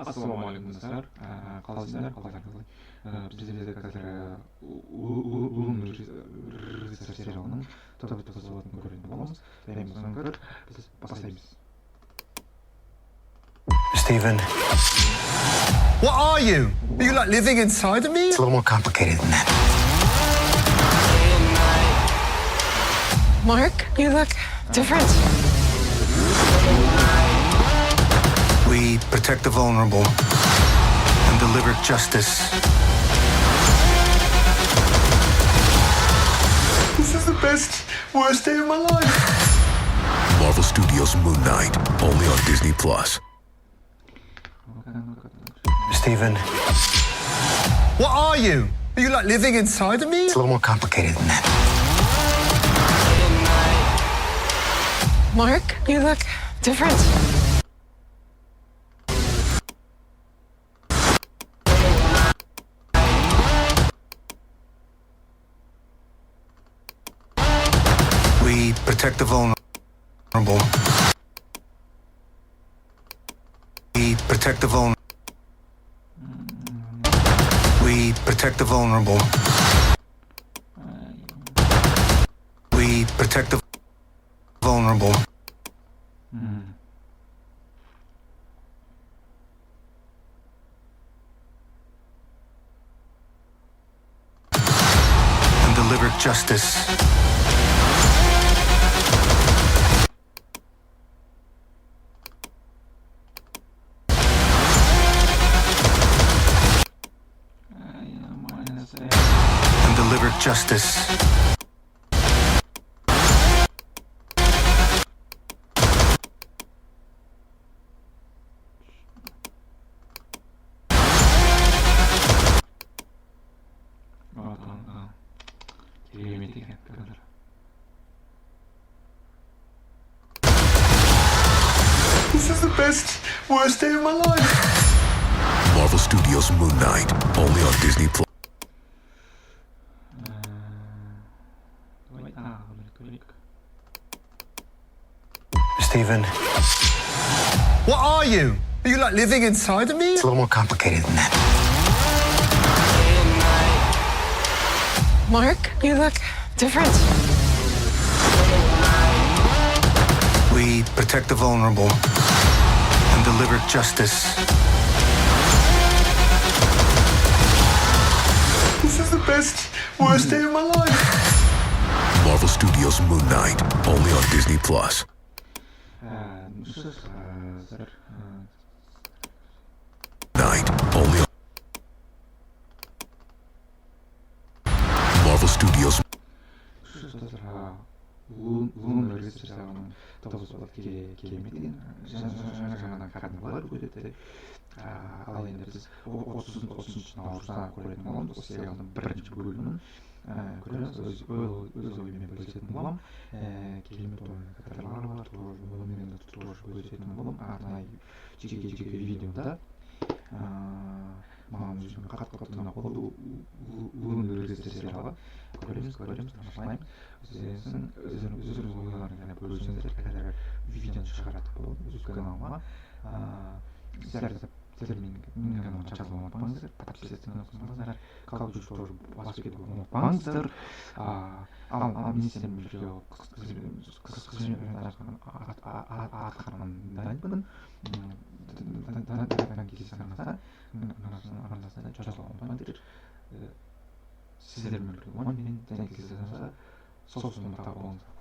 Ассалаумағалейкум достар, қалайсыздар, қалай. Бізде қазір рыцарь сериалының топ болатын көретін боламыз. Содан көріп, біз бастаймыз. Stephen. What are you? Are you like living inside of me? It's a little more complicated than that. Mark, you look different. We protect the vulnerable and deliver justice. This is the best, worst day of my life. Marvel Studios Moon Knight, only on Disney+. Stephen. What are you? Are you like living inside of me? It's a little more complicated than that. Mark, you look different. We protect the vulnerable. We protect the vulnerable. We protect the vulnerable. We protect the vulnerable. And deliver justice. And deliver justice. This is the best, worst day of my life. Marvel Studios Moon Knight, only on Disney+. Stephen. What are you? Are you like living inside of me? It's a little more complicated than that. Mark, you look different. We protect the vulnerable and deliver justice. This is the best, worst day of my life. Marvel Studios Moon Knight, only on Disney+. Night, only on Marvel Studios. Ал енді біз 30 наурызда көретін боламыз. Осы сериалдың бірінші бөлімін көреміз. Өз ойымен бөлісетін болам. Керемет актерлер бар, онымен тоже бөлісетін болам. Арнайы жеке видеода маған өзіме қатты ұнап қалды. Режиссер сериалы көреміз, тамашалаймыз. Өздеріңіз ойларыңызбен бөлісіңіздер. Қазір видеоны шығаратын боламын өз каналыма. Сіздер менің каналыма жазылып ұмытпаңыздар, подписаться қылыңыздар, колокольчик тоже басып кетуге ұмытпаңыздар. Ал мен сіздермен бірге атқарған дайынмын. Кездесіңіздер, арнасына жазылуға ұмытпаңыздар. Сіздермен бірге оған мен кездесіңіздер, сол болыңыздар.